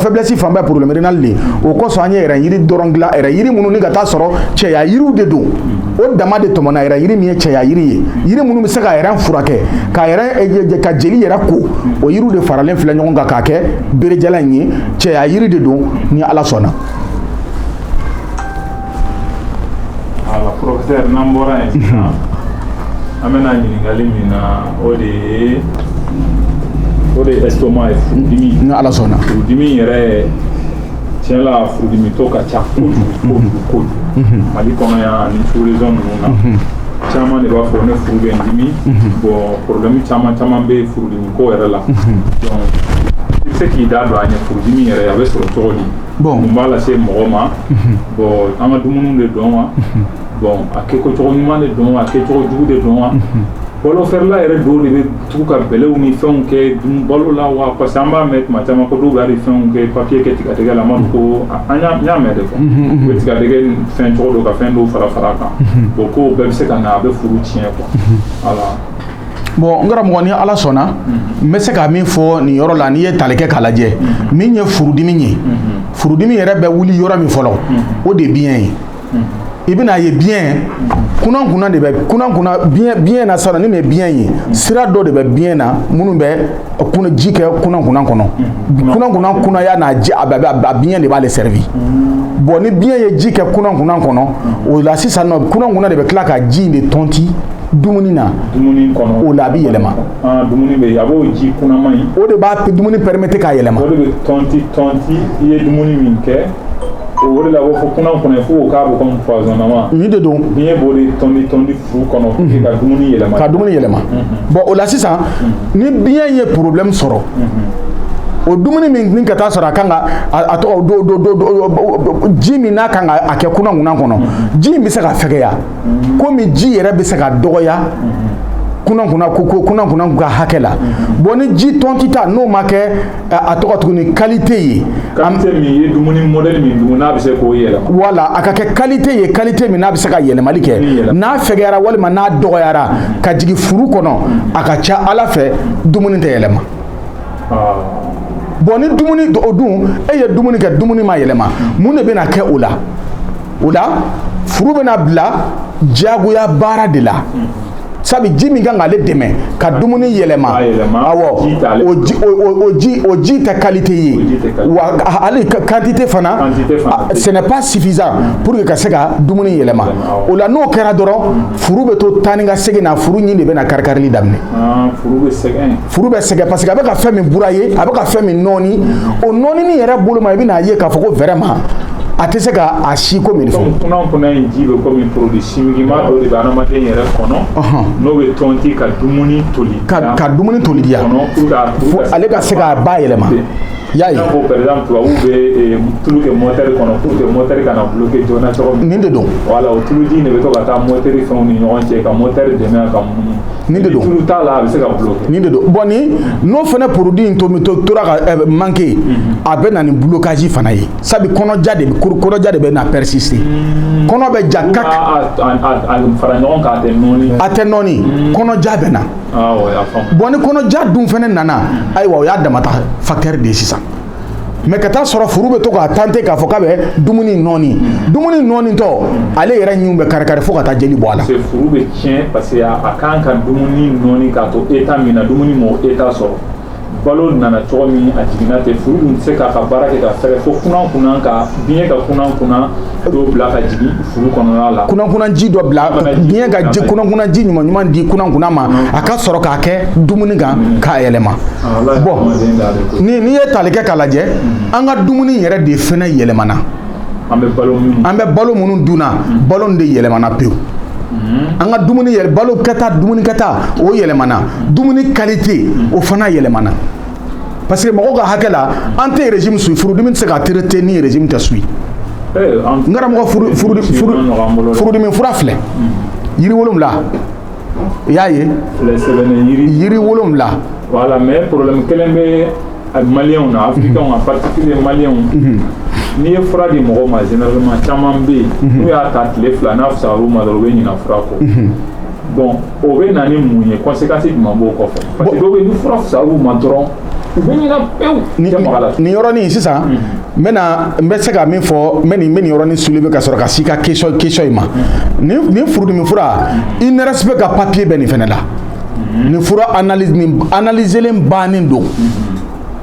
faiblesse fan bɛɛ problème rénal de o kɔsɔn an ye yɛrɛ yiri dɔrɔn dilan yɛrɛ yiri minnu ni ka taa sɔrɔ cɛya yiriw de don o dama de tɔmɔna yɛrɛ yiri min ye cɛya yiri ye yiri minnu bɛ se ka yɛrɛ furakɛ ka jeli yɛrɛ ko o yiriw de faralen filɛ ɲɔgɔn kan k'a kɛ berejalan in ye cɛya yiri de don ni Ala sɔnna. Ala professeur n'an bɔra yen sisan an bɛna ɲininkali min na o de ye estomac ye furudimi. Ni Ala sɔnna. Furudimi yɛrɛ tiɲɛ la furudimi tɔ ka ca kojugu. Mali kɔnɔ yan ni sous-région ninnu na caman de b'a fɔ ne furu bɛ n dimi bon problème caman bɛ furudimi ko yɛrɛ la donc i bɛ se k'i da don a ɲɛ furudimi yɛrɛ a bɛ sɔrɔ cogo di mun b'a lase mɔgɔ ma bon an ka dumuniw de dɔn wa bon a kɛcogo ɲuman de dɔn wa a kɛcogo jugu de dɔn wa balo feerela yɛrɛ dɔw de bɛ tugu ka bɛlɛw ni fɛnw kɛ balo la wa parce que an b'a mɛn tuma caman ko dɔw bɛ hali fɛnw kɛ papiye kɛ tigadɛgɛ la an b'a fɔ ko an y'a mɛn de quoi u bɛ tigadɛgɛ fɛn cogo dɔ ka fɛn dɔw fara a kan bon ko bɛɛ bɛ se ka na a bɛ furu tiɲɛ quoi voilà. Bon n karamɔgɔ ni Ala sɔnna n bɛ se ka min fɔ nin yɔrɔ la n'i ye tali kɛ k'a lajɛ min ye furudimi ye furudimi yɛrɛ bɛ wuli yɔrɔ min fɔlɔ o de ye biyɛn ye i bɛna ye biyɛn kunna de bɛ biyɛn na sisan ni nin ye biyɛn ye sira dɔ de bɛ biyɛn na minnu bɛ ji kɛ kunna kɔnɔ kunnaya n'a ji a biyɛn de b'ale servi bon ni biyɛn ye ji kɛ kunna kɔnɔ o la sisan nɔ kunna de bɛ tila ka ji in de tɔnti dumuni na o la a bɛ yɛlɛma dumuni bɛ a b'o ji kunnama in o de b'a dumuni permettre k'a yɛlɛma o de bɛ tɔnti i ye dumuni min kɛ o de la b'a fɔ kunna fo k'a bɛ comme poisonnement ni de don biyɛn b'o de tɔndi furu kɔnɔ pour que ka dumuni yɛlɛma bon o la sisan ni biyɛn ye problème sɔrɔ o dumuni min ka taa sɔrɔ a kan ka a tɔgɔ ji min n'a kan ka a kɛ kunna kɔnɔ ji in bɛ se ka fɛgɛya komi ji yɛrɛ bɛ se ka dɔgɔya kunna ka hakɛ la bon ni ji tɔnti ta n'o ma kɛ a tɔgɔ tuguni qualité ye qualité min ye dumuni modèle min dun n'a bɛ se k'o yɛlɛma voilà a ka kɛ qualité ye qualité min n'a bɛ se ka yɛlɛmali kɛ n'a fɛgɛyara walima n'a dɔgɔyara ka jigin furu kɔnɔ a ka ca Ala fɛ dumuni tɛ yɛlɛma bon ni dumuni o dun e ye dumuni kɛ dumuni ma yɛlɛma mun de bɛna kɛ o la furu bɛna bila diyagoya baara de la sabi ji min kan k'ale dɛmɛ ka dumuni yɛlɛma awɔ o ji tɛ qualité ye wa hali quantité fana ce n'est pas suffisant pour que ka se ka dumuni yɛlɛma o la n'o kɛra dɔrɔn furu bɛ to taa ni ka segin na furu ɲi de bɛna kari-karili daminɛ furu bɛ sɛgɛn parce que a bɛ ka fɛn min buraye a bɛ ka fɛn min nɔɔni o nɔɔnini yɛrɛ bolo ma i bɛna ye k'a fɔ ko vraiment a tɛ se ka a si ko min fɔ kunna in ji bɛ komi produit chimique ma dɔ de bɛ adamaden yɛrɛ kɔnɔ n'o bɛ tɔnti ka dumuni toli ka dumuni toli diya fo ale ka se ka ba yɛlɛma y'a ye ko par exemple tubabuw bɛ tulu kɛ moteur kɔnɔ pour que moteur kana bloquer joona cogo min nin de don voilà o tulu ji in de bɛ to ka taa moteur fɛnw ni ɲɔgɔn cɛ ka moteur dɛmɛ a ka munumunu nin de don tulu t'a la a bɛ se ka bloquer nin de don bon ni n'o fana produit in tora ka manquer a bɛ na ni blocage fana ye sabi kɔnɔja de bɛ na persister kɔnɔ bɛ ja kak a fara ɲɔgɔn kan a tɛ nɔɔni kɔnɔja bɛ na bon ni kɔnɔja dun fana nana ayiwa o y'a damata facteur de ye sisan mais ka taa sɔrɔ furu bɛ to k'a tenter k'a fɔ k'a bɛ dumuni nɔɔni tɔ ale yɛrɛ ɲinw bɛ kari fo ka taa jeli bɔ a la furu bɛ tiɲɛ parce que a kan ka dumuni nɔɔni k'a to état min na dumuni m'o état sɔrɔ balo nana cogo min a jiginna tɛ furu dun tɛ se k'a ka baara kɛ ka fɛrɛ fo kunna ka biyɛn ka kunna dɔ bila ka jigin furu kɔnɔna la kunna ji dɔ bila biyɛn ka ji kunna ji ɲuman di kunna ma a ka sɔrɔ k'a kɛ dumuni kan k'a yɛlɛma bon n'i ye tali kɛ k'a lajɛ an ka dumuni yɛrɛ de fɛnɛ yɛlɛmana an bɛ balo minnu dunna balo de yɛlɛmana pewu an ka dumuni kɛta o yɛlɛmana dumuni qualité o fana yɛlɛmana parce que mɔgɔw ka hakɛ la an tɛ régime suit furudimi tɛ se ka traiter ni régime tɛ suit n karamɔgɔ furudimi fura filɛ yiri 7 i y'a ye yiri 7 voilà mais problème kelen bɛ maliyɛnw na africains en particulier maliyɛnw n'i ye fura di mɔgɔw ma généralement caman bɛ yen n'u y'a ta tile 2 n'a fisayara u ma dɔrɔn u bɛ ɲinɛ fura kɔ bon o bɛ na ni mun ye conséquence jumɛn b'o kɔfɛ parce que dɔw bɛ yen ni fura fisayara u ma dɔrɔn ni yɔrɔnin sisan n bɛ se ka min fɔ n bɛ nin yɔrɔnin soulever ka sɔrɔ ka s'i ka question in ma nin furudimi fura i ne respect ka papier bɛ nin fɛnɛ la nin fura analyselen bannen don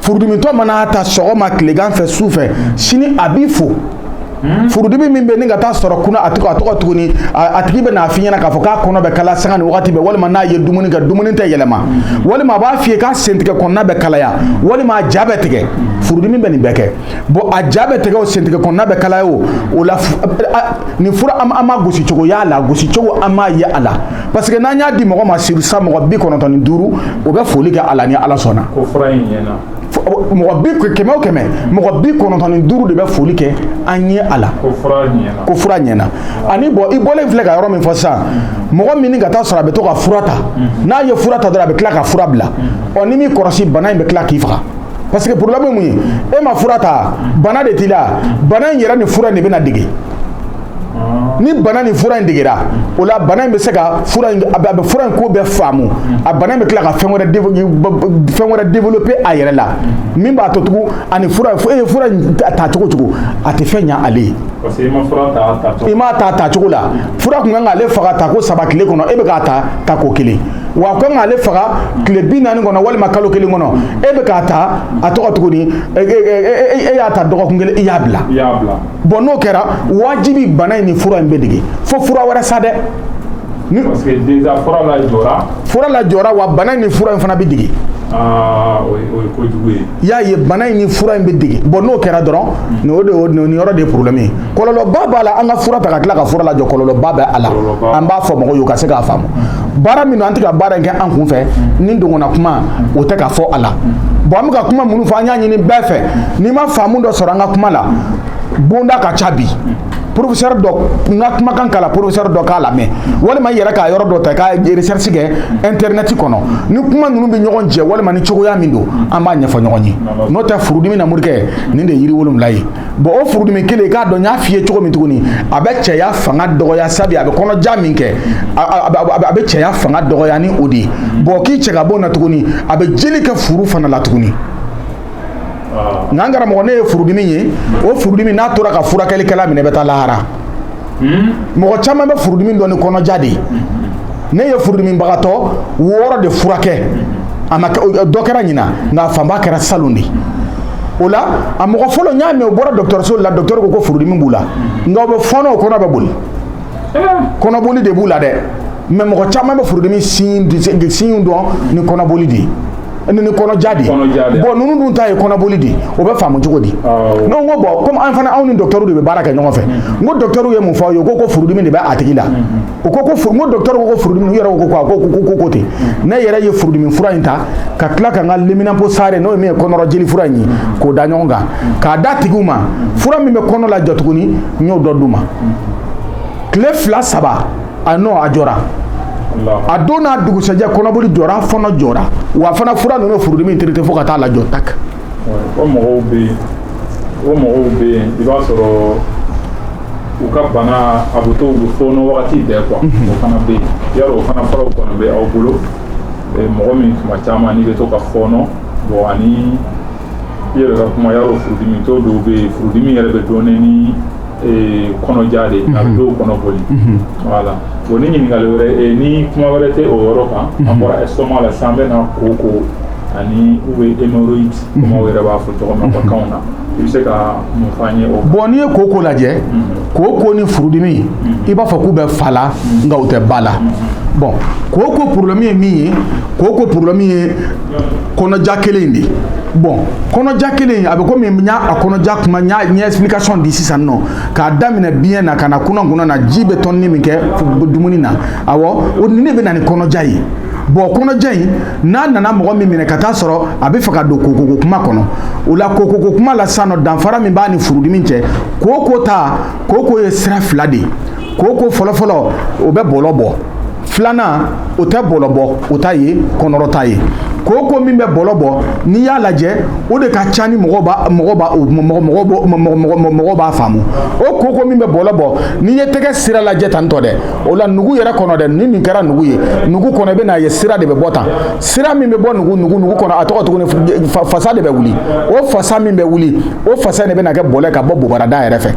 furudimitɔ mana ta sɔgɔma tilegan fɛ su fɛ sini a b'i fo furudimi min bɛ ni ka taa sɔrɔ kunna a tɔgɔ tuguni a tigi bɛ n'a f'i ɲɛna k'a fɔ k'a kɔnɔ bɛ kala sanga ni wagati bɛɛ walima n'a ye dumuni kɛ dumuni tɛ yɛlɛma walima a b'a f'i ye k'a sentigɛ kɔnɔna bɛ kalaya walima a ja bɛ tigɛ furudimi bɛ nin bɛɛ kɛ bon a ja bɛ tigɛ o sentigɛ kɔnɔna bɛ kalaya o la nin fura an ma gosi cogo y'a la gosi cogo an m'a ye a la parce que n'an y'a di mɔgɔ ma sur 100 mɔgɔ 95 o bɛ foli kɛ a la ni Ala sɔnna ko fura in ɲɛna mɔgɔ 100 o 100 mɔgɔ 95 de bɛ foli kɛ an ye a la ko fura ɲɛna ani bon i bɔlen filɛ ka yɔrɔ min fɔ sisan mɔgɔ min ka taa sɔrɔ a bɛ to ka fura ta n'a ye fura ta dɔrɔn a bɛ tila ka fura bila ni min kɔrɔsi bana in bɛ tila k'i faga parce que problème ye mun ye e ma fura ta bana de t'i la bana in yɛrɛ ni fura in de bɛna dege ni bana ni fura in degera o la bana in bɛ se ka fura in a bɛ fura in ko bɛɛ faamu a bana in bɛ tila ka fɛn wɛrɛ développer a yɛrɛ la min b'a to tugun ani fura in ta cogo a tɛ fɛn ɲɛ ale ye parce que i ma ta cogo la fura kun kan k'ale faga ta ko 3 tile kɔnɔ e bɛ k'a ta ko 1 wa kan k'ale faga tile 40 kɔnɔ walima kalo 1 kɔnɔ e bɛ k'a ta a tɔgɔ tuguni e y'a ta dɔgɔkun 1 i y'a bila bon n'o kɛra wajibi bana in ni fura in bɛ dege fo fura wɛrɛ sa dɛ parce que déjà fura la jɔra wa bana in ni fura in fana bɛ dege o ye kojugu ye y'a ye bana in ni fura in bɛ dege bon n'o kɛra dɔrɔn nin yɔrɔ de ye problème ye kɔlɔlɔba b'a la an ka fura ta ka tila ka fura lajɔ kɔlɔlɔba bɛ a la an b'a fɔ mɔgɔw ye u ka se k'a faamu baara min an tɛ ka baara in kɛ an kun fɛ ni dongona kuma o tɛ ka fɔ a la bon an bɛ ka kuma minnu fɔ an y'a ɲini bɛɛ fɛ n'i ma faamu dɔ sɔrɔ an ka kuma la bonda ka ca bi professeur dɔ n ka kumakan k'a la professeur dɔ k'a lamɛn walima i yɛrɛ k'a yɔrɔ dɔ ta k'a recherche kɛ internet kɔnɔ ni kuma ninnu bɛ ɲɔgɔn jɛ walima ni cogoya min don an b'a ɲɛfɔ ɲɔgɔn ye n'o tɛ furudimi na morikɛ nin de ye yiri 7 ye bon o furudimi kelen i k'a dɔn n y'a f'i ye cogo min tuguni a bɛ cɛya fanga dɔgɔya sabi a bɛ kɔnɔja min kɛ a bɛ cɛya fanga dɔgɔya ni o de ye bon k'i cɛ ka bɔ na tuguni a bɛ jeli kɛ furu fana la tuguni n'an karamɔgɔ ne ye furudimi ye o furudimi n'a tora ka furakɛlikɛla minɛ bɛ taa lahara mɔgɔ caman bɛ furudimi dɔn ni kɔnɔja de ye ne ye furudimibagatɔ 6 de furakɛ a ma dɔ kɛra ɲina nka fanba kɛra salon de o la a mɔgɔ fɔlɔ n y'a mɛn o bɔra dɔgɔtɔrɔso la dɔgɔtɔrɔ ko furudimi b'u la nka o bɛ fɔɔnɔ o kɔnɔ bɛ boli kɔnɔboli de b'u la dɛ mɛ mɔgɔ caman bɛ furudimi sin dɔn ni kɔnɔboli de ye ni kɔnɔja de bon ninnu dun ta ye kɔnɔboli de o bɛ faamu cogo di ne ko bon comme an fana anw ni docteur de bɛ baara kɛ ɲɔgɔn fɛ n ko docteur ye mun fɔ aw ye o ko furudimi de bɛ a tigi la o ko n ko docteur ko furudimi u yɛrɛ ko ten ne yɛrɛ ye furudimi fura in ta ka tila ka n ka liminapo sare n'o ye min ye kɔnɔrɔ jeli fura in ye k'o da ɲɔgɔn kan k'a da tigiw ma fura min bɛ kɔnɔ lajɔ tuguni n y'o dɔ d'u ma tile 2 3 a jɔra a don n'a dugusɛjɛ kɔnɔboli jɔra fɔnɔ jɔra wa fana fura ninnu furudimi traité fo ka taa lajɔ tak o mɔgɔw bɛ yen i b'a sɔrɔ u ka bana a bɛ to u bɛ fɔɔnɔ wagati bɛɛ quoi o fana bɛ yen yarɔ o fana furaw kɔni bɛ aw bolo mɔgɔ min tuma caman n'i bɛ to ka fɔɔnɔ bon ani i yɛrɛ ka kuma yarɔ furudimitɔ dɔw bɛ yen furudimi yɛrɛ bɛ dɔɔnin ni kɔnɔja de a bɛ dɔw kɔnɔ boli voilà bon ni ɲininkali wɛrɛ ni kuma wɛrɛ tɛ o yɔrɔ kan an bɔra estomac la sisan an bɛ na koko ani hémorroïde comme aw yɛrɛ b'a fɔ cogo min na bakanw na i bɛ se ka mun fɔ an ye o bon n'i ye koko lajɛ koko ni furudimi i b'a fɔ k'u bɛ fa la nka u tɛ ba la bon koko problème ye min ye koko problème ye kɔnɔja kelen de bon kɔnɔja kelen a bɛ komi n y'a kɔnɔja kuma n y'a explication di sisan nɔ k'a daminɛ biɲɛ na ka na kunna na ji bɛ tɔnni min kɛ dumuni na awɔ o ni ne bɛ na ni kɔnɔja ye bon kɔnɔja in n'a nana mɔgɔ min minɛ ka taa sɔrɔ a bɛ fɛ ka don kokoko kuma kɔnɔ o la kokoko kuma la sisan nɔ danfara min b'a ni furudimi cɛ koko ye sira 2 de ye koko fɔlɔfɔlɔ o bɛ bɔlɔ bɔ Flana o tɛ bɔlɔbɔ o ta ye kɔnɔrɔta ye koko min bɛ bɔlɔ bɔ n'i y'a lajɛ o de ka ca ni mɔgɔ b'a faamu o koko min bɛ bɔlɔ bɔ n'i ye tɛgɛ sira lajɛ tan tɔ dɛ o la nugu yɛrɛ kɔnɔ dɛ ni nin kɛra nugu ye nugu kɔnɔ i bɛ n'a ye sira de bɛ bɔ tan sira min bɛ bɔ nugu kɔnɔ a tɔgɔ tuguni fasa de bɛ wuli o fasa min bɛ wuli o fasa de bɛ na kɛ bɔlɔ ka bɔ bobarada yɛrɛ fɛ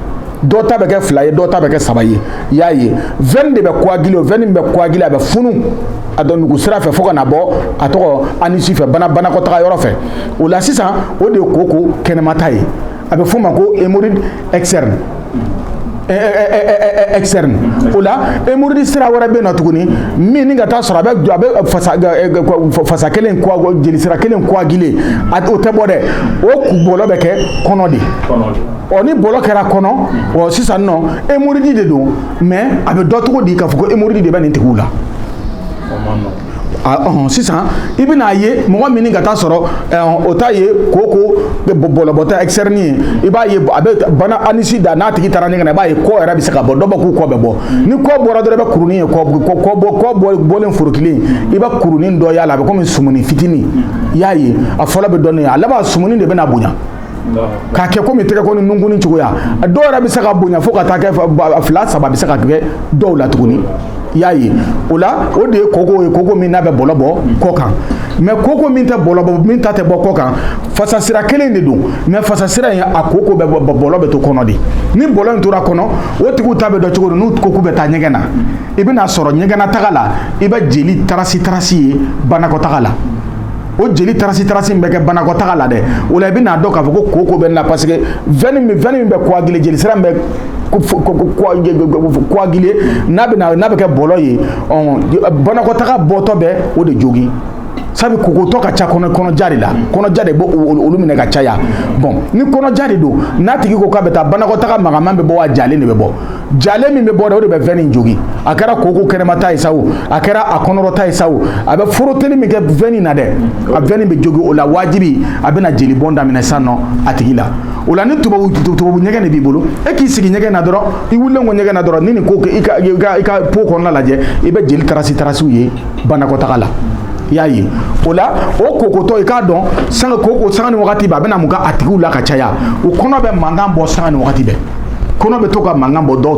dɔ ta bɛ kɛ 2 ye dɔ ta bɛ kɛ 3 ye i y'a ye veine de bɛ coaguler o veine min bɛ coaguler a bɛ funu a dɔn nugu sira fɛ fo ka na bɔ a tɔgɔ anisi fɛ banakɔtaga yɔrɔ fɛ o la sisan o de ye koko kɛnɛmata ye a bɛ f'o ma ko hémorroïde externe externe o la hémorroïde sira wɛrɛ bɛ yen nɔ tuguni min ni ka taa sɔrɔ a bɛ fasa kelen jeli sira kelen coaguler o tɛ bɔ dɛ o bɔlɔ bɛ kɛ kɔnɔ de ni bɔlɔ kɛra kɔnɔ sisan nɔ hémorroïde de don mais a bɛ dɔn cogo di k'a fɔ ko hémorroïde de bɛ nin tigiw la sisan i bɛn'a ye mɔgɔ min ka taa sɔrɔ o ta ye koko bɔlɔbɔtɔ externe ye i b'a ye a bɛ bana anisi da n'a tigi taara ɲɛgɛn na i b'a ye kɔ yɛrɛ bɛ se ka bɔ dɔ bɛ k'u kɔ bɛ bɔ ni kɔ bɔra dɔrɔn i bɛ kurunin ye kɔ bɔlen forokilen i bɛ kurunin dɔ y'a la a bɛ komi sumuni fitinin i y'a ye a fɔlɔ bɛ dɔɔnin a laban sumuni de bɛna bonya k'a kɛ komi tɛgɛ ko ni nunkunni cogoya dɔw yɛrɛ bɛ se ka bonya fo ka taa kɛ 2 3 bɛ se ka kɛ dɔw la tuguni i y'a ye o la o de ye koko ye koko min n'a bɛ bɔlɔ bɔ kɔ kan mais koko min tɛ bɔlɔ bɔ min ta tɛ bɔ kɔ kan fasa sira kelen de don mais fasa sira in a koko bɛ bɔlɔ bɛ to kɔnɔ de ni bɔlɔ in tora kɔnɔ o tigiw ta bɛ dɔn cogo di n'u koko bɛ taa ɲɛgɛn na i bɛna sɔrɔ ɲɛgɛnna taga la i bɛ jeli tarasi ye banakɔtaga la o jeli tarasi min bɛ kɛ banakɔtaga la dɛ o la i bɛna dɔn k'a fɔ ko koko bɛ nin la parce que veine min bɛ coaguler jeli sira min bɛ coaguler n'a bɛ kɛ bɔlɔ ye banakɔtaga bɔtɔ bɛ o de jogin sabu kokotɔ ka ca kɔnɔja de la kɔnɔja de bɔ olu minɛ ka caya bon ni kɔnɔja de don n'a tigi ko k'a bɛ taa banakɔtaga magaman bɛ bɔ wa jalen de bɛ bɔ jalen min bɛ bɔ de o de bɛ veine in jogin a kɛra koko kɛnɛmata ye sa o a kɛra a kɔnɔrɔta ye sa o a bɛ foroteli min kɛ veine na dɛ a veine bɛ jogin o la wajibi a bɛna jeli bɔn daminɛ sisan nɔ a tigi la o la ni tubabu ɲɛgɛn de b'i bolo e k'i sigi ɲɛgɛn na dɔrɔn i wulilen ko ɲɛgɛn na dɔrɔn ni nin ko i ka po kɔnɔna lajɛ i bɛ jeli tarasiw ye banakɔtaga la i y'a ye o la o kokotɔ i k'a dɔn sanga ni wagati bɛɛ a bɛna mun kɛ a tigiw la ka caya o kɔnɔ bɛ mankan bɔ sanga ni wagati bɛɛ kɔnɔ bɛ to ka mankan bɔ dɔ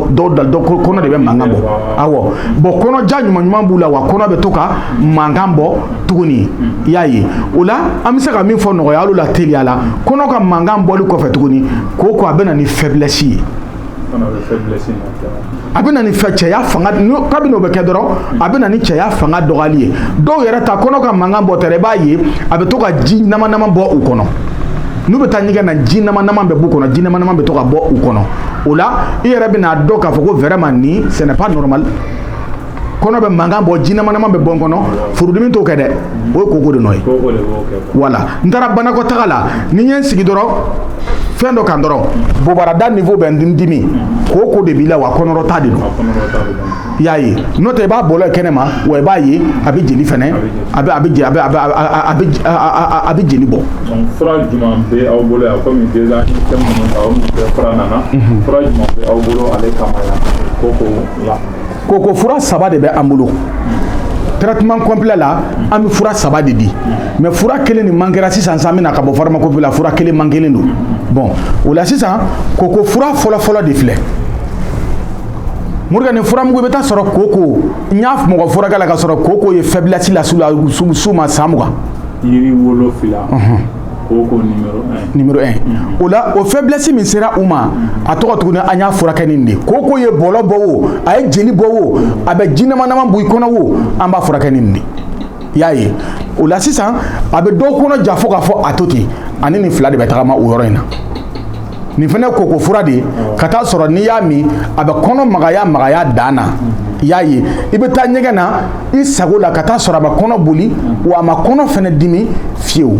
kɔnɔ de bɛ mankan bɔ awɔ bon kɔnɔja ɲuman b'u la wa kɔnɔ bɛ to ka mankan bɔ tuguni i y'a ye o la an bɛ se ka min fɔ nɔgɔya hali la teliya la kɔnɔ ka mankan bɔli kɔfɛ tuguni ko a bɛ na ni faiblesse ye a bɛ na ni cɛya fanga kabini o bɛ kɛ dɔrɔn a bɛ na ni cɛya fanga dɔgɔyali ye dɔw yɛrɛ ta kɔnɔ ka mankan bɔ tɛ i b'a ye a bɛ to ka ji nama bɔ u kɔnɔ n'u bɛ taa ɲɛgɛn na ji nama bɛ b'u kɔnɔ ji nama bɛ to ka bɔ u kɔnɔ o la i yɛrɛ bɛ n'a dɔn k'a fɔ ko vraiment ni ce n'est pas normal kɔnɔ bɛ mankan bɔ ji nama bɛ bɔ n kɔnɔ furudimi t'o kɛ dɛ o ye koko de nɔ ye voilà n taara banakɔtaga la ni n ye n sigi dɔrɔn fɛn dɔ kan dɔrɔn bobarada niveau bɛ n dimi koko de b'i la wa kɔnɔrɔta de don i y'a ye n'o tɛ i b'a bɔlɔ kɛnɛma wa i b'a ye a bɛ jeli fɛnɛ a bɛ jeli bɔ. fura jumɛn bɛ aw bolo yan komi déjà fɛn minnu ta aw bɛ fura nana fura jumɛn bɛ aw bolo ale kama yan koko la. koko fura 3 de bɛ an bolo. traitement complet la an bɛ fura 3 de di mais fura kelen nin mankɛra sisan an bɛna ka bɔ pharmacopée la fura kelen man kelen don bon o la sisan koko fura fɔlɔ de filɛ Morgan ni fura mugu bɛ taa sɔrɔ koko n y'a mɔgɔ furakɛ la ka sɔrɔ koko ye faiblesse la su ma san 20 yiri wolofila koko numéro 1 o la o faiblesse min sera u ma a tɔgɔ tuguni an y'a furakɛ nin de koko ye bɔlɔ bɔ o a ye jeli bɔ o a bɛ ji nama bɔ i kɔnɔ o an b'a furakɛ nin de i y'a ye o la sisan a bɛ dɔw kɔnɔ ja fo k'a fɔ a to ten ani nin 2 de bɛ tagama o yɔrɔ in na nin fana koko fura de ka taa sɔrɔ n'i y'a min a bɛ kɔnɔ magaya dan na i y'a ye i bɛ taa ɲɛgɛn na i sago la ka taa sɔrɔ a ma kɔnɔ boli wa a ma kɔnɔ fana dimi fiyewu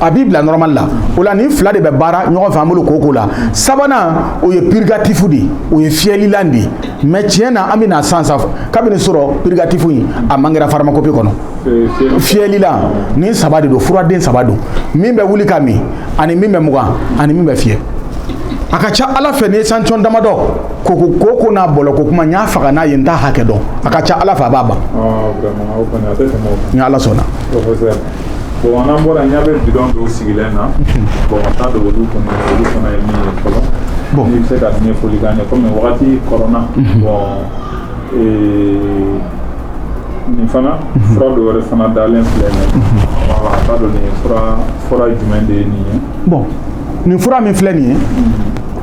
a b'i bila normal la o la nin 2 de bɛ baara ɲɔgɔn fɛ an bolo koko la sabanan o ye purgatif de o ye fiyɛlilan de mais tiɲɛ na an bɛna san kabini sɔrɔ purgatif in a man kɛra pharmacopée kɔnɔ fiyɛlilan nin 3 de don furaden 3 don min bɛ wuli ka min ani min bɛ mugan ani min bɛ fiyɛ a ka ca ala fɛ ni sanction damadɔ ko n'a bolo ko kuma nya faga n'a ye nta hakɛ dɔn a ka ca ala fɛ a b'a ban vraiment o kɔni a tɛ tɛmɛ o kan ni ala sɔnna professeur bon an bɔra ɲa bɛ bidon dɔw sigilen na bon an t'a dɔn olu fana ye min ye fɔlɔ bon n'i bɛ se ka ɲɛfɔli k'an ye komi wagati kɔrɔna bon nin fana fura dɔ wɛrɛ fana dalen filɛ nin ye a t'a dɔn nin ye fura jumɛn de ye nin ye bon nin fura min filɛ nin ye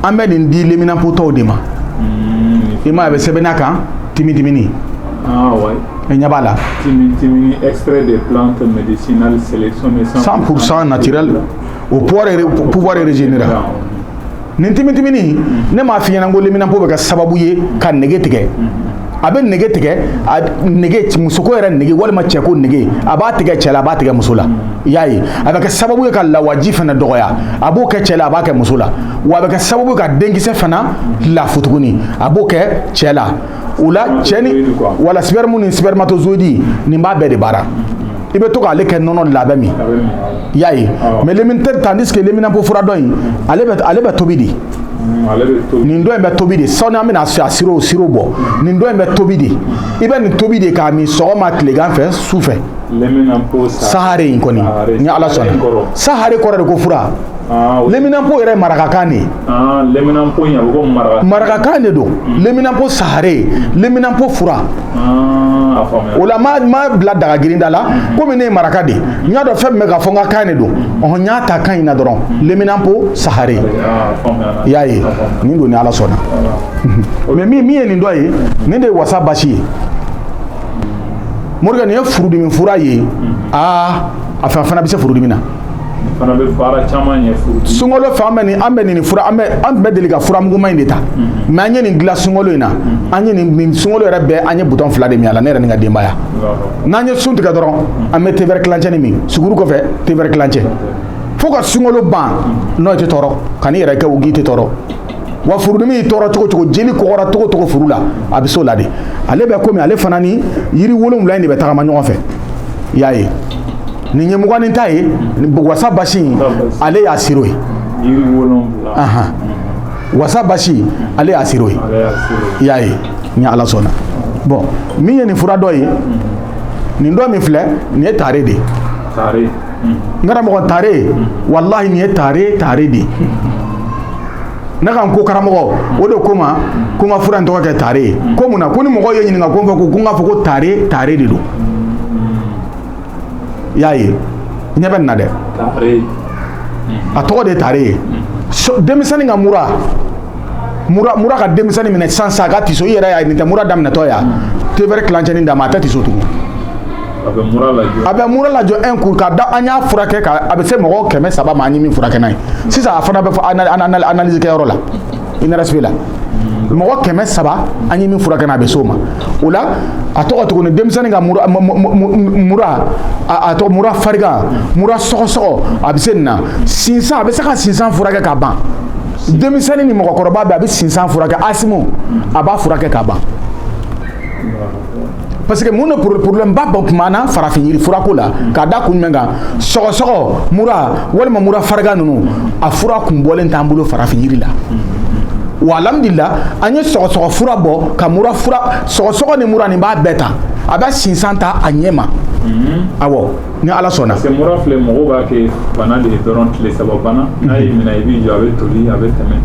an bɛ nin di leminapotɔw de ma i ma a bɛ sɛbɛnna kan timitimini ouais e ɲɛ b'a la timini extrait des plantes médicinales sélectionnées 100% naturel au pouvoir régénérer nin timitimini ne m'a f'i ɲɛna ko leminapo bɛ kɛ sababu ye ka nege tigɛ a bɛ nege tigɛ nege musoko yɛrɛ nege walima cɛko nege a b'a tigɛ cɛ la a b'a tigɛ muso la i y'a ye a bɛ kɛ sababu ye ka lawaji fana dɔgɔya a b'o kɛ cɛ la a b'a kɛ muso la wa a bɛ kɛ sababu ye ka denkisɛ fana lafu tuguni a b'o kɛ cɛ la o la cɛ ni wala sperme ni spermatozoïde nin b'a bɛɛ de baara i bɛ to k'ale kɛ nɔnɔ labɛn min i y'a ye mais tandis que leminapo fura dɔ in ale bɛ tobi de nin dɔ in bɛ tobi de sani an bɛna a siro bɔ nin dɔ in bɛ tobi de i bɛ nin tobi de k'a min sɔgɔma tilegan fɛ su fɛ sahare in kɔni ni ala sɔnna sahare kɔrɔ de ko fura leminapo yɛrɛ ye marakakan de ye marakakan de don leminapo sahare leminapo fura o la ma bila daga girinda la komi ne ye maraka de n y'a dɔn fɛn min bɛ k'a fɔ n ka kan de don n y'a ta kan in na dɔrɔn leminapo sahare i y'a ye nin don ni ala sɔnna mais min ye nin dɔ ye nin de ye wasa basi ye Morgan nin ye furudimi fura ye a fana bɛ se furudimi na fana bɛ baara caman ɲɛ furudimi sunkalo fɛ an bɛ nin fura an bɛ deli ka fura muguma in de ta mais an ye nin dilan sunkalo in na an ye nin sunkalo yɛrɛ bɛɛ an ye butɔn 2 de min a la ne yɛrɛ ni ka denbaya n'an ye sun tigɛ dɔrɔn an bɛ tevɛrɛ kilancɛ ni min suguru kɔfɛ tevɛrɛ kilancɛ fo ka sunkalo ban n'o tɛ tɔɔrɔ ka n'i yɛrɛ kɛ o k'i tɛ tɔɔrɔ wa furudimi y'i tɔɔrɔ cogo cogo jeli kɔgɔra cogo cogo furu la a bɛ s'o la de ale bɛ komi ale fana ni yiri 7 in de bɛ tagama ɲɔgɔn fɛ i y'a ye nin ye muganin ta ye wasa basi in ale y'a siro ye yiri 7 wasa basi ale y'a siro ye i y'a ye ni ala sɔnna bon min ye nin fura dɔ ye nin dɔ min filɛ nin ye tare de n karamɔgɔ tare wallahi nin ye tare de ne ka n ko karamɔgɔ o de ko ma ko n ka fura in tɔgɔ kɛ tare ye ko mun na ko ni mɔgɔw ye ɲininka ko n fɛ ko n k'a fɔ ko tare de don i y'a ye ɲɛ bɛ nin na dɛ a tɔgɔ de ye tare ye denmisɛnnin ka mura ka denmisɛnnin minɛ sisan sa a ka tiso i yɛrɛ y'a ye nin tɛ mura daminɛtɔ ya tevɛrɛ kilancɛnin d'a ma a tɛ tiso tugun a bɛ mura lajɔ un coup k'a da an y'a furakɛ a bɛ se mɔgɔ 300 ma an ye min furakɛ n'a ye sisan a fana bɛ fɔ analyse kɛyɔrɔ la INRSP la mɔgɔ 300 an ye min furakɛ n'a bɛ s'o ma o la a tɔgɔ tuguni denmisɛnnin ka mura a tɔgɔ mura farigan mura sɔgɔsɔgɔ a bɛ se nin na sinsan a bɛ se ka sinsan furakɛ ka ban denmisɛnnin ni mɔgɔkɔrɔba bɛ a bɛ sinsan furakɛ asthme a b'a furakɛ ka ban parce que mun de problème ba bɔ kuma na farafin yiri furako la k'a da kun jumɛn kan sɔgɔsɔgɔ mura walima mura farigan ninnu a fura kun bɔlen t'an bolo farafin yiri la wa alhamdulillah an ye sɔgɔsɔgɔ fura bɔ ka mura fura sɔgɔsɔgɔ ni mura nin b'a bɛɛ ta a bɛ sinsan ta a ɲɛ ma awɔ ni ala sɔnna parce que mura filɛ mɔgɔw b'a kɛ bana de ye dɔrɔn tile 3 bana n'a y'i minɛ i b'i jɔ a bɛ toli a bɛ tɛmɛ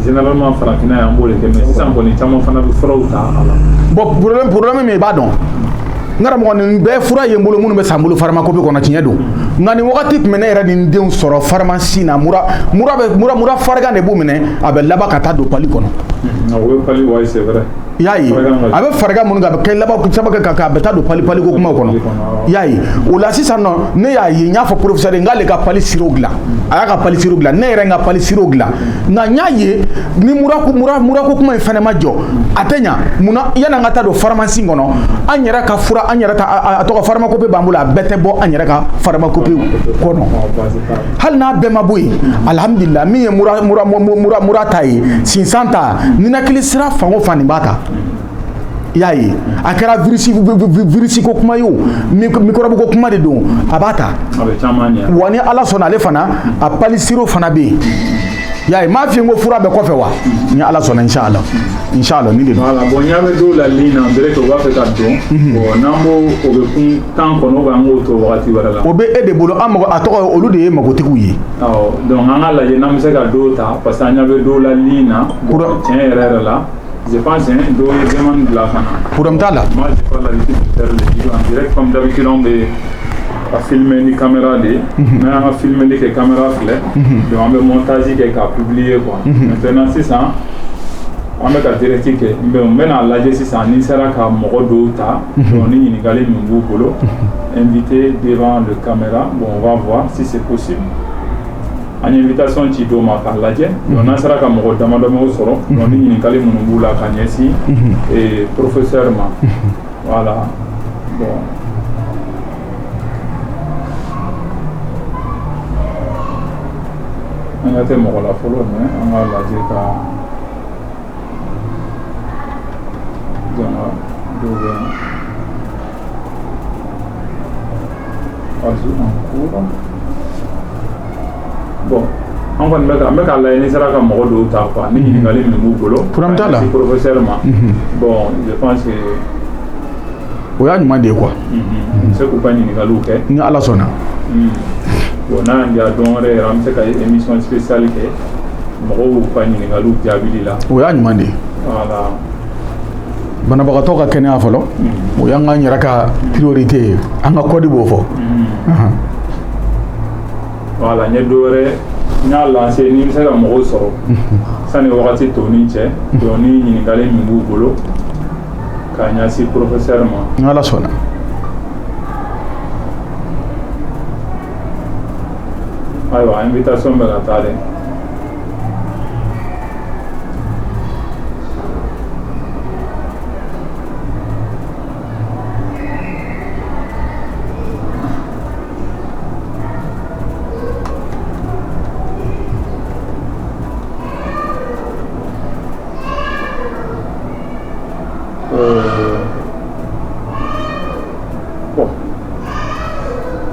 généralement farafinna yan an b'o de kɛ mais sisan kɔni caman fana bɛ furaw ta a la bon problème min i b'a dɔn n karamɔgɔ nin bɛɛ fura ye n bolo minnu bɛ san bolo pharmacopée kɔnɔ tiɲɛ don nka nin wagati tun bɛ ne yɛrɛ ni n denw sɔrɔ pharmacie na mura farigan de b'u minɛ a bɛ laban ka taa don pali kɔnɔ c'est vrai i y'a ye a bɛ farigan minnu kɛ a bɛ kɛ laban sabu ka bɛ taa don pali ko kumaw kɔnɔ i y'a ye o la sisan nɔ ne y'a ye n y'a fɔ professeur n k'ale ka pali siro dilan a y'a ka pali siro dilan ne yɛrɛ n ka pali siro dilan nka n y'a ye ni mura ko kuma in fana ma jɔ a tɛ ɲa munna yan'an ka taa don pharmacie kɔnɔ an yɛrɛ ka fura an yɛrɛ ta a tɔgɔ pharmacopée b'an bolo a bɛɛ tɛ bɔ an yɛrɛ ka pharmacopée kɔnɔ hali n'a bɛɛ ma bɔ yen alhamdulillah min ye mura ta ye sinsan ta ninakili sira fan o fan nin b'a ta i y'a ye a kɛra virus ko kuma ye o microbe ko kuma de don a b'a ta wa ni ala sɔnna ale fana a pali siro fana bɛ yen ya m'a fi ngo fura be ko fe wa ni ala sona inshallah ni de voilà bon ya be do la ligne en direct o va faire ka don bon nambo o be kun tan kono ba ngo to wakati wala la o be e de bolo amago atoko olu de mago tiku yi donc anga la je nam se ka do ta parce que anya be do la ligne pour tiens erreur là je pense do demande de la fana pour amtala moi j'ai pas l'habitude de faire les vidéos en direct comme d'habitude on be a filmer ni caméra de mais on a filmé les caméras clé donc on be montage qui ka publier quoi maintenant c'est ça on be ka direct que mais on mena la je c'est ça ni sera ka mogo do ta donc ni ni galé mi bolo invité devant le caméra bon on va voir si c'est possible en invitation ci do ma ka la je on a sera ka mogo damado mo soro donc ni galé mu la ka nyesi et professeur ma voilà bon on a été mort la follow mais on a la dit ka donc bon on va mettre la ni sera ka mort do ta quoi ni ni galé mu bolo pour amtala professeur ma bon je pense que o ya nyuma de quoi c'est ko pas ni galu ke ni ala sona bon na ndia don re ram se ka émission spéciale ke mo ko ni galu jabili la o ya nyuma de voilà bana baga to ka kene afalo o ya nga nyara ka priorité anga kodi bo fo voilà nye dore nya lancé ni se ka mo soro sani wakati to ni che do ni galé mi bolo ka nya si professeur ma ala sona aywa invitation be ka tale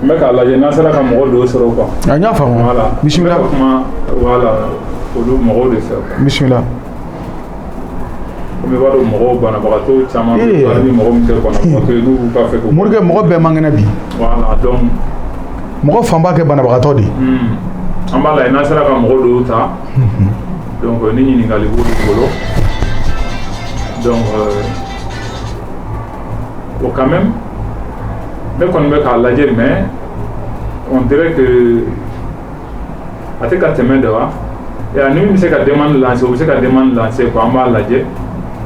mais ka lajɛ n'a sera ka mɔgɔ dɔw sɔrɔ quoi a ɲ'a faamu voilà bismillah kuma voilà olu mɔgɔw de fɛ bismillah comme i b'a dɔn mɔgɔw banabagatɔw caman bɛ baara ni mɔgɔ min tɛ banabagatɔ ye n'u b'a fɛ ko morikɛ mɔgɔ bɛɛ man kɛnɛ bi voilà donc mɔgɔ fanba kɛ banabagatɔ de an b'a lajɛ n'a sera ka mɔgɔ dɔw ta donc ni ɲininkali b'olu bolo donc bon quand même ne kɔni bɛ k'a lajɛ mais on dirait que a tɛ ka tɛmɛ de wa ni min bɛ se ka demande lancer o bɛ se ka demande lancer quoi an b'a lajɛ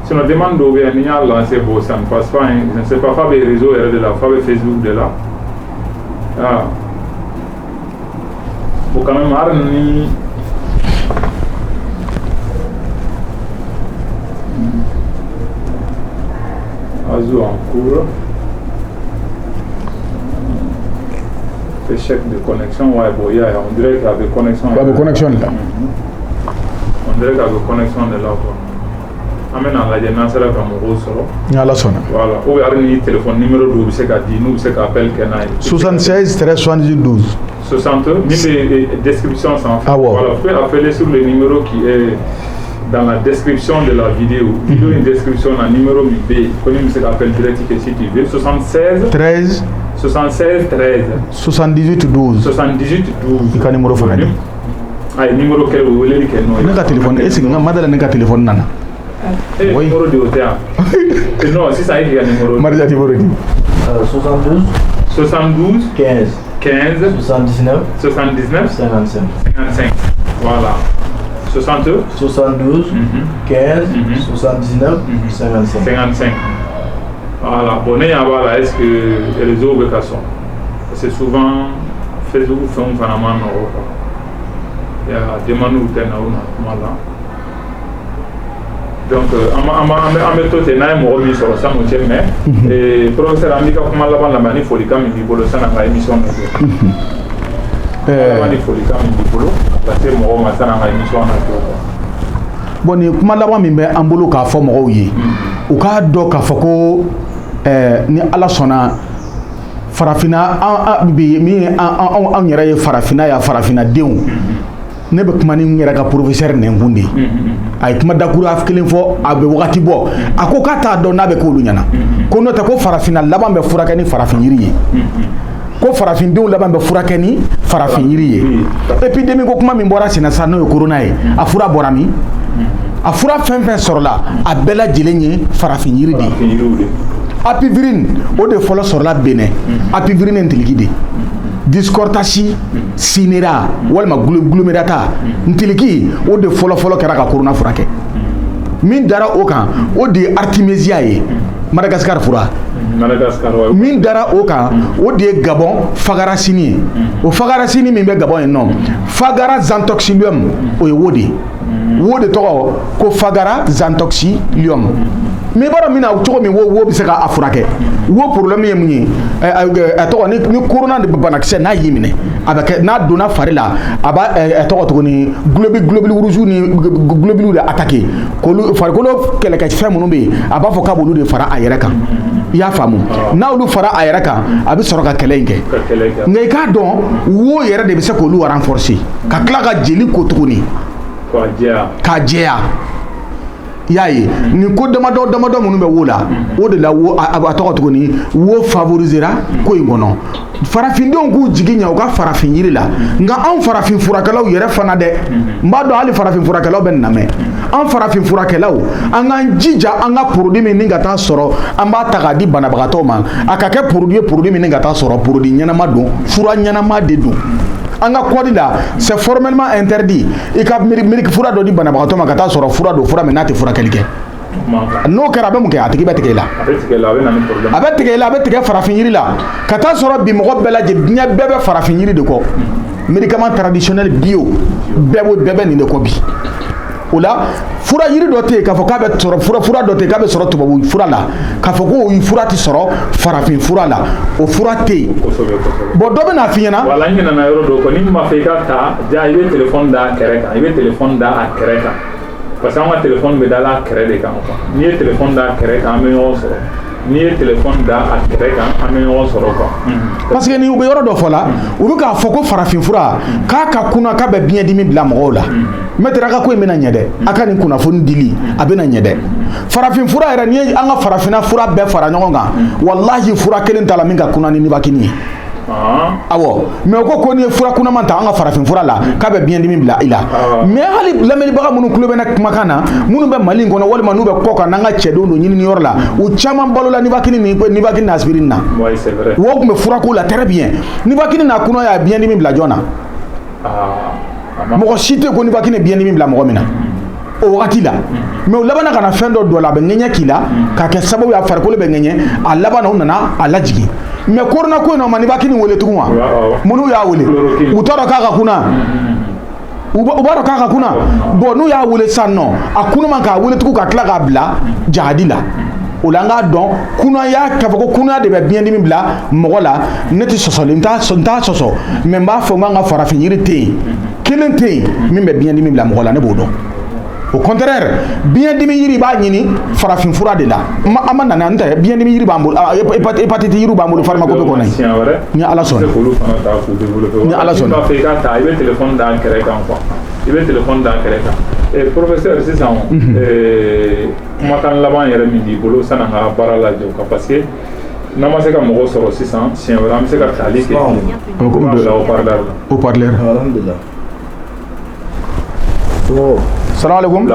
sinon demande dɔw bɛ yen ni n y'a lancer bon ça ne passe pas je ne sais pas f'a bɛ réseau yɛrɛ de la f'a bɛ Facebook de la bon quand même hali ni Azu en cours. Échec de connexion, ouais, bon, on dirait qu'il y avait connexion. Il y avait connexion là. On dirait qu'il y avait connexion de là, quoi. Amen, on l'a dit, on sera comme au solo. Voilà, sonne. Voilà. Ou il y a un téléphone numéro 12, c'est qu'à dire, nous, c'est qu'appelle Kenai. 76 13 72. 60, même les descriptions sans fait. Ah ouais. Voilà, vous pouvez appeler sur le numéro qui est dans la description de la vidéo. Vidéo, une description, un numéro B. Comme c'est qu'appelle direct si tu veux. 76 13 76 13 78 12 78 12. Il y a un numéro fana. Ah, numéro quel vous voulez que non. Ne ka téléphone, est-ce que madala ne ka téléphone nana? Oui. Numéro de hôtel. Non, c'est ça il y a numéro. Maria numéro dit. 72 72 15 15 79 79 55. 55. Voilà. 62 72 15 79 55. 55. Voilà. Bon, voilà, est-ce que les réseaux sont cassés? C'est souvent Facebook fait un phénomène. Il y a des manous qui sont là. Donc, en méthode, il y a un mot sur le sang, mais le professeur Amika, comment la bande il faut les caméras, il faut le sang dans l'émission. Il faut les caméras, parce que moi, je suis dans l'émission. Bon, ni kuma laban min bɛ an bolo k'a fɔ mɔgɔw ye u k'a dɔn k'a fɔ ko ni ala sɔnna farafina bi min anw yɛrɛ ye farafina ya farafina denw ne be kuma ni ngera ka professeur ne ngundi ay kuma dakuru afkelen fo abe wakati bo akoka ta do na be ko lu nyana ko no ta ko farafina laban be furaka ni farafin yiri ye ko farafin denw laban be furaka ni farafin yiri ye epidémie ko kuma min bɔra sina sa no corona ye a fura bɔra mi a fura fɛn sɔrɔla a bɛɛ lajɛlen ye farafin yiri de apivirine o de fɔlɔ sɔrɔla Benin apivirine ntiliki de discortasi sinera walima glumerata ntiliki o de fɔlɔ kɛra ka corona furakɛ min dara o kan o de ye artemisia ye Madagascar fura min dara o kan o de ye Gabon fagarasini ye o fagarasini min bɛ Gabon yen nɔ fagara xanthoxylium o ye wo de tɔgɔ ko fagara xanthoxylium mais baro mina cogo min wo bi se ka furakɛ wo problème ye mun ye tɔgɔ ni corona de banakisɛ n'a y'i minɛ a bɛ kɛ n'a donna fari la a b'a tɔgɔ tuguni globule rouge ni globule de attaquer k'olu farikolo kɛlɛkɛfɛn minnu bɛ yen a b'a fɔ k'a b'olu de fara a yɛrɛ kan i y'a faamu n'olu fara a yɛrɛ kan a bɛ sɔrɔ ka kɛlɛ in kɛ nka i k'a dɔn wo yɛrɛ de bɛ se k'olu renforcer ka tila ka jeli ko tuguni k'a jɛya i y'a ye nin ko damadɔ minnu bɛ wo la o de la wo a tɔgɔ tuguni wo favorisera ko in kɔnɔ farafindenw k'u jigi ɲɛ u ka farafin yiri la nka anw farafin furakɛlaw yɛrɛ fana dɛ n b'a dɔn hali farafin furakɛlaw bɛ nin lamɛn an farafin furakɛlaw an k'an jija an ka produit min ni ka taa sɔrɔ an b'a ta k'a di banabagatɔw ma a ka kɛ produit min ni ka taa sɔrɔ produit ɲɛnama don fura ɲɛnama de don an ka kɔdi la c'est formellement interdit i ka mirik fura dɔ di banabagatɔ ma ka taa sɔrɔ fura don fura min n'a tɛ furakɛli kɛ n'o kɛra a bɛ mun kɛ a tigi bɛ tigɛ i la a bɛ tigɛ i la a bɛ tigɛ farafin yiri la ka taa sɔrɔ bi mɔgɔ bɛɛ lajɛlen diɲɛ bɛɛ bɛ farafin yiri de kɔ médicament traditionnel bio bɛɛ bɛ nin de kɔ bi o la fura yiri dɔ tɛ yen k'a fɔ k'a bɛ sɔrɔ fura dɔ tɛ yen k'a bɛ sɔrɔ tubabu fura la k'a fɔ ko fura tɛ sɔrɔ farafin fura la o fura tɛ yen bon dɔ bɛ n'a f'i ɲɛna. wala n ɲinɛna yɔrɔ dɔ kɔ ni m'a fɛ i ka ta ja i bɛ téléphone da a kɛrɛ kan i bɛ téléphone da a kɛrɛ kan parce que an ka téléphone bɛ da a kɛrɛ de kan quoi n'i ye téléphone da a kɛrɛ kan an bɛ ɲɔgɔn sɔrɔ n'i ye téléphone da a kɛrɛ kan an bɛ ɲɔgɔn sɔrɔ quoi. parce que ni u bɛ yɔrɔ dɔ fɔ la u bɛ k'a fɔ ko farafin fura k'a ka kunna k'a bɛ biɲɛdimi bila mɔgɔw la maître a ka ko in bɛna ɲɛ dɛ a ka nin kunnafoni dili a bɛna ɲɛ dɛ farafin fura yɛrɛ n'i ye an ka farafinna fura bɛɛ fara ɲɔgɔn kan walahi fura kelen t'a la min ka kunna ni nibakini ye awɔ mais u ko n'i ye fura kunnaman ta an ka farafin fura la k'a bɛ biɲɛdimi bila i la mais hali lamɛnnibaga minnu tulo bɛ ne kumakan na minnu bɛ Mali in kɔnɔ walima n'u bɛ kɔ kan n'an ka cɛdenw don ɲinini yɔrɔ la u caman balola nibakini ni aspirine na o tun bɛ fura k'u la très bien nibakini n'a kunna y'a biɲɛdimi bila jɔn na mɔgɔ si tɛ ko nibakini biɲɛdimi bila mɔgɔ min na o wagati la mais u labanna ka na fɛn dɔ don a la a bɛ ŋɛɲɛ k'i la k'a kɛ sababu ye a farikolo bɛ ŋɛɲɛ a laban na u nana a lajigin mais corona ko in na o ma nibakini wele tugun wa minnu y'a wele u t'a dɔn k'a ka kunna u b'a dɔn k'a ka kunna bon n'u y'a wele sisan nɔ a kunna man k'a wele tugun ka tila k'a bila jahadi la o la an k'a dɔn kunaya k'a fɔ ko kunaya de bɛ biɲɛdimi bila mɔgɔ la ne tɛ sɔsɔli n t'a sɔsɔ mais n b'a fɔ n k'an ka farafin yiri tɛ yen kelen tɛ yen min bɛ biɲɛdimi bila mɔgɔ la ne b'o dɔn au contraire biɲɛdimi yiri b'a ɲini farafin fura de la an ma nana n tɛ biɲɛdimi yiri b'an bolo hépatite yiri b'an bolo pharmacopée kɔnɔ ni Ala sɔnna ni Ala sɔnna. i bɛ téléphone da a kɛrɛ kan quoi i bɛ téléphone da a kɛrɛ kan professeur sisan kumakan laban yɛrɛ min b'i bolo sanni an ka baara lajɛ o kan parce que n'an ma se ka mɔgɔ sɔrɔ sisan siɲɛ wɛrɛ an bɛ se ka tali kɛ haut-parleur. Alhamdulillah. Salam alaikum.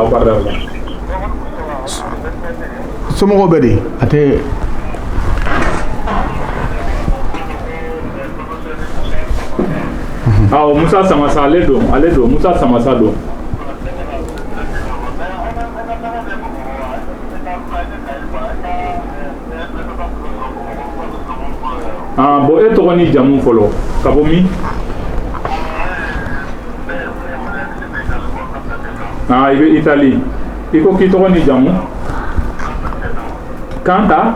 Somɔgɔw bɛ di a tɛ Musa Samasa ale don Musa Samasa don bon e tɔgɔ ni jamu fɔlɔ ka bɔ min i bɛ Italie i ko k'i tɔgɔ ni jamu Kanta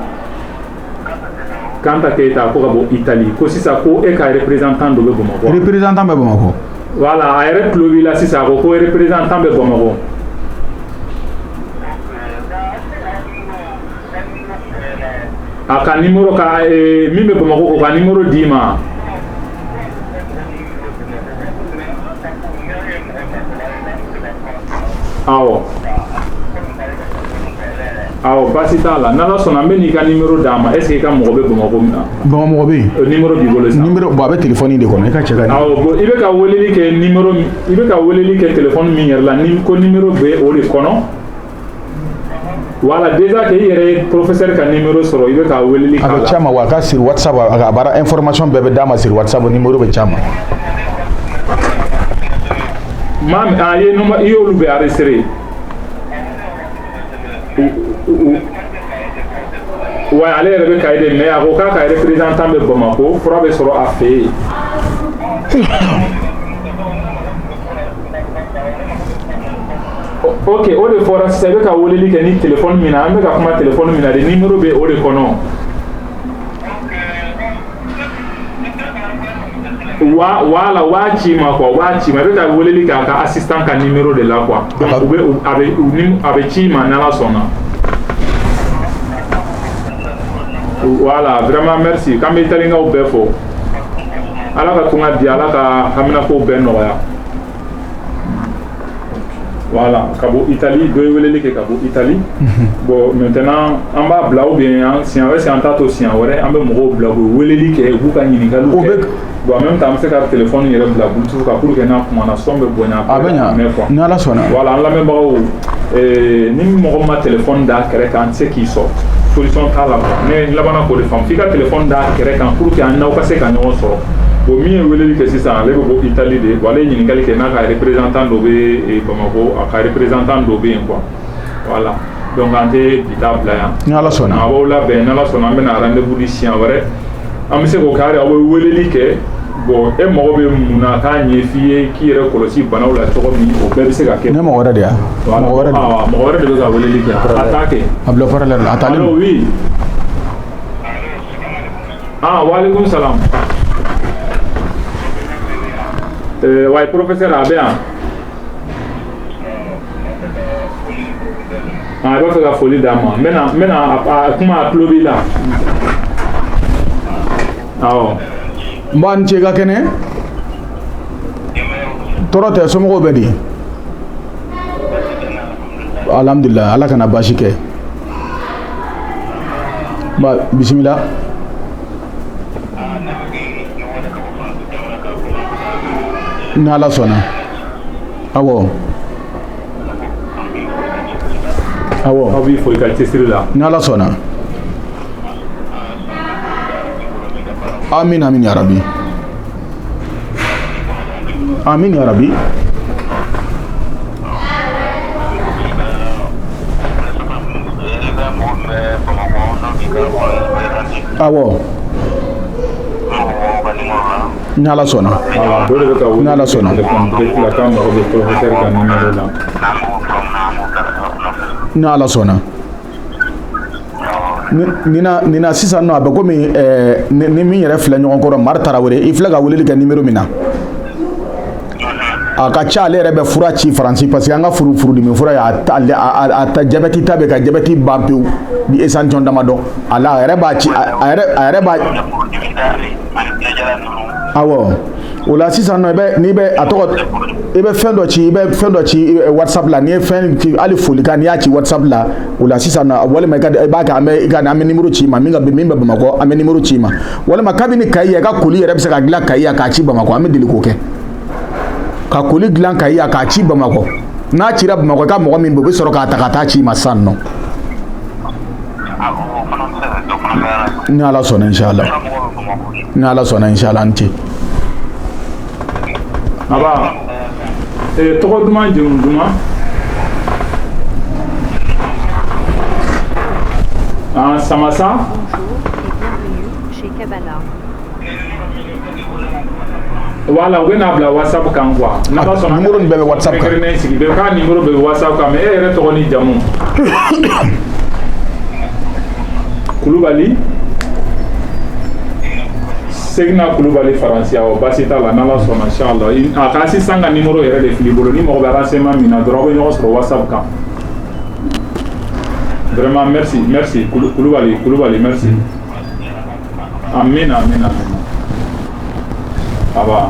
Keita ko ka bɔ Italie ko sisan ko e ka représentant dɔ bɛ Bamakɔ représentant bɛ Bamakɔ voilà a yɛrɛ tulo b'i la sisan ko représentant bɛ Bamakɔ a ka numéro ka min bɛ Bamakɔ o ka numéro d'i ma awo basi t'a la n'ala sɔnna an bɛ n'i ka numéro d'a ma est ce que i ka mɔgɔ bɛ Bamako min na Bamako bɛ yen numéro b'i bolo sisan numéro bon a bɛ téléphone de kɔnɔ i ka cɛ ka bon i bɛ ka weleli kɛ numéro i bɛ ka weleli kɛ téléphone min yɛrɛ la ni ko numéro bɛ o de kɔnɔ voilà déjà que i yɛrɛ ye professeur ka numéro sɔrɔ i bɛ ka weleli k'a la a bɛ caman wa a ka siri WhatsApp a baara information bɛɛ bɛ d'a ma siri WhatsApp numéro bɛ caman maa i y'olu bɛɛ enregistré wa ale yɛrɛ bɛ kayi de mais a ko k'a ka représentant bɛ Bamako fura bɛ sɔrɔ a fɛ yen ok o de fɔra sisan i bɛ ka weleli kɛ ni téléphone min na an bɛ ka kuma téléphone min na de numéro bɛ o de kɔnɔ voilà waa ci ma quoi waa ci ma i bɛ ka weleli kɛ a ka assistant ka numéro de la quoi donc a bɛ ci ma n'ala sɔnna voilà vraiment merci k'an bɛ talinkaw bɛɛ fɔ ala ka tunga di ala ka haminako bɛɛ nɔgɔya voilà ka bɔ Italie dɔ ye weleli kɛ ka bɔ Italie bon maintenant an b'a bila ou bien siɲɛ wɛrɛ siɲɛ an t'a to siɲɛ wɛrɛ an bɛ mɔgɔw bila u bɛ weleli kɛ u b'u ka ɲininkaliw kɛ bon en même temps an bɛ se ka téléphone yɛrɛ bila bluetooth kan pour que n'a kumana son bɛ bonya a bɛ ɲa ni ala sɔnna voilà an lamɛnbagaw ni mɔgɔ ma téléphone d'a kɛrɛ kan an tɛ se k'i sɔrɔ solution t'a la quoi ne labanna k'o de faamu f'i ka téléphone d'a kɛrɛ kan pour que an n'aw ka se ka ɲɔgɔn sɔrɔ bon min ye weleli kɛ sisan ale bɛ bɔ Italie de bon ale ye ɲininkali kɛ n'a ka représentant dɔ bɛ Bamako a ka représentant dɔ bɛ yen quoi voilà donc an tɛ bi taa bila yan ni ala sɔnna a b'aw labɛn n'ala sɔnna an bɛna rendez-vous di siɲɛ wɛrɛ an bɛ se k'o kɛ aw bɛ weleli kɛ bon e mago bɛ mun na k'a ɲɛ f'i ye k'i yɛrɛ kɔlɔsi banaw la cogo min o bɛɛ bɛ se ka kɛ ne mɔgɔ wɛrɛ de ya mɔgɔ wɛrɛ de bɛ ka weleli kɛ a t'a kɛ a bila parallèle la a taalen allo oui waaleykum salam waaye professeur a bɛ yan a b'a fɛ ka foli d'a ma n bɛna a kuma a tulo b'i la awɔ n b'a ni ce ka kɛnɛ tɔɔrɔ tɛ somɔgɔw bɛ di alhamdulillah ala kana baasi kɛ ba bisimila ni ala sɔnna awɔ aw b'i fo i ka cɛsiri la ni ala sɔnna amin amin ya rabbi amin ya rabbi awɔ ni ala sɔnna ni ala sɔnna ni ala sɔnna nina sisan nɔ a bɛ komi ni min yɛrɛ filɛ ɲɔgɔn kɔrɔ Mari Tarawele i filɛ ka weleli kɛ numéro min na a ka ca ale yɛrɛ bɛ fura ci Faransi parce que an ka furudimi fura ye a ta jabɛti ta bɛ ka jabɛti ban pewu ni échantillon damadɔ a yɛrɛ b'a ci a yɛrɛ b'a awɔ o la sisan nɔ n'i bɛ a tɔgɔ i bɛ fɛn dɔ ci WhatsApp la n'i ye fɛn ci hali folikan n'i y'a ci WhatsApp la o la sisan nɔ walima i b'a kɛ an bɛ numéro ci i ma min bɛ Bamakɔ an bɛ numéro ci i ma walima kabini Kayi i ka koli yɛrɛ bɛ se ka dilan Kayi k'a ci Bamakɔ an bɛ deli k'o kɛ ka koli dilan Kayi k'a ci Bamakɔ n'a cira Bamakɔ i ka mɔgɔ min bɛ o bɛ sɔrɔ k'a ta ka taa ci i ma sisan nɔ ni ala sɔnna inshallah ni ala sɔnna inshallah an ce aba tɔgɔ duman jamu duman Samassa voilà u bɛna bila WhatsApp kan quoi n'ala sɔnna numéro nin bɛɛ bɛ WhatsApp kan bɛɛ ka numéro bɛɛ bɛ WhatsApp kan mais e yɛrɛ tɔgɔ ni jamu Kulubali Segna Kulubali Faransi awɔ basi t'a la n'ala sɔnna inchallah a ka assistant ka numéro yɛrɛ de fil'i bolo ni mɔgɔ bɛ renseignement min na dɔrɔn aw bɛ ɲɔgɔn sɔrɔ WhatsApp kan vraiment merci Kulubali merci amin aba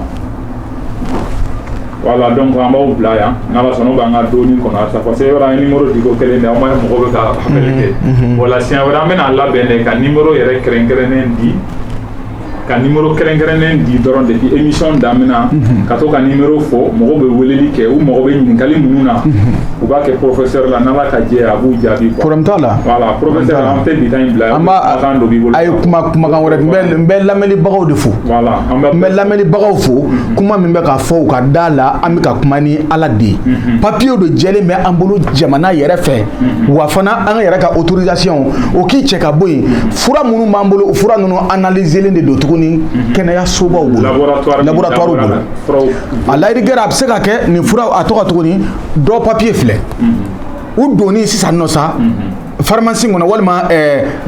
voilà donc an b'aw bila yan n'ala sɔnna b'an ka dɔɔni kɔnɔ sa parce que yɔrɔ an numéro di ko kelen de an ma mɔgɔ bɛ ka appel kɛ o la siɲɛ wɛrɛ an bɛna labɛn de ka numéro yɛrɛ kɛrɛnkɛrɛnnen di ka numéro kɛrɛnkɛrɛnnen di dɔrɔn depuis émission daminɛ ka to ka numéro fɔ mɔgɔ bɛ weleli kɛ u mɔgɔ bɛ ɲininkali minnu na u b'a kɛ professeur la n'ala ka jɛ a b'u jaabi quoi problème t'a la voilà professeur an tɛ bi ta in bila yan an dɔ b'i bolo a ye kumakan wɛrɛ n bɛ lamɛnibagaw de fo voilà n bɛ lamɛnibagaw fo kuma min bɛ ka fɔ u ka da la an bɛ ka kuma ni Ala de ye papier de jɛlen bɛ an bolo jamana yɛrɛ fɛ wa fana an yɛrɛ ka autorisation o k'i cɛ ka bɔ yen fura minnu b'an bolo o fura ninnu analyselen de don tuguni kɛnɛyasobaw bolo laboratoire bolo a layiri kɛra a bɛ se ka kɛ nin fura a tɔgɔ tuguni dɔ papier filɛ u donni sisan nɔ sa pharmacie kɔnɔ walima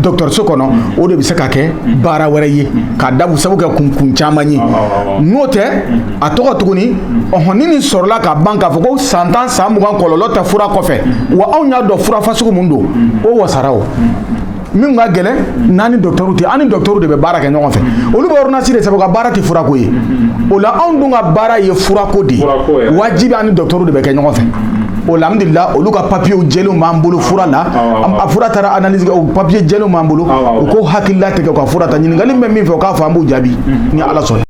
dɔgɔtɔrɔso kɔnɔ o de bɛ se ka kɛ baara wɛrɛ ye k'a dabu sabu kɛ kun caman ye n'o tɛ a tɔgɔ tuguni ni nin sɔrɔla ka ban k'a fɔ ko san 10 san 20 kɔlɔlɔ tɛ fura kɔfɛ wa anw y'a dɔn fura fasugu mun don o wasara o min ka gɛlɛn n'ani docteur tɛ ani docteur de bɛ baara kɛ ɲɔgɔn fɛ olu bɛ ordonnance de sɛbɛn ka baara tɛ furako ye o la anw dun ka baara ye furako de ye wajibi ani docteur de bɛ kɛ ɲɔgɔn fɛ o la alhamdulillah olu ka papier jɛlenw b'an bolo fura la a fura taara analyse kɛ o papier jɛlenw b'an bolo u ko hakilila tigɛ ka fura ta ɲininkali bɛ min fɛ o k'a fɔ an b'u jaabi ni Ala sɔnna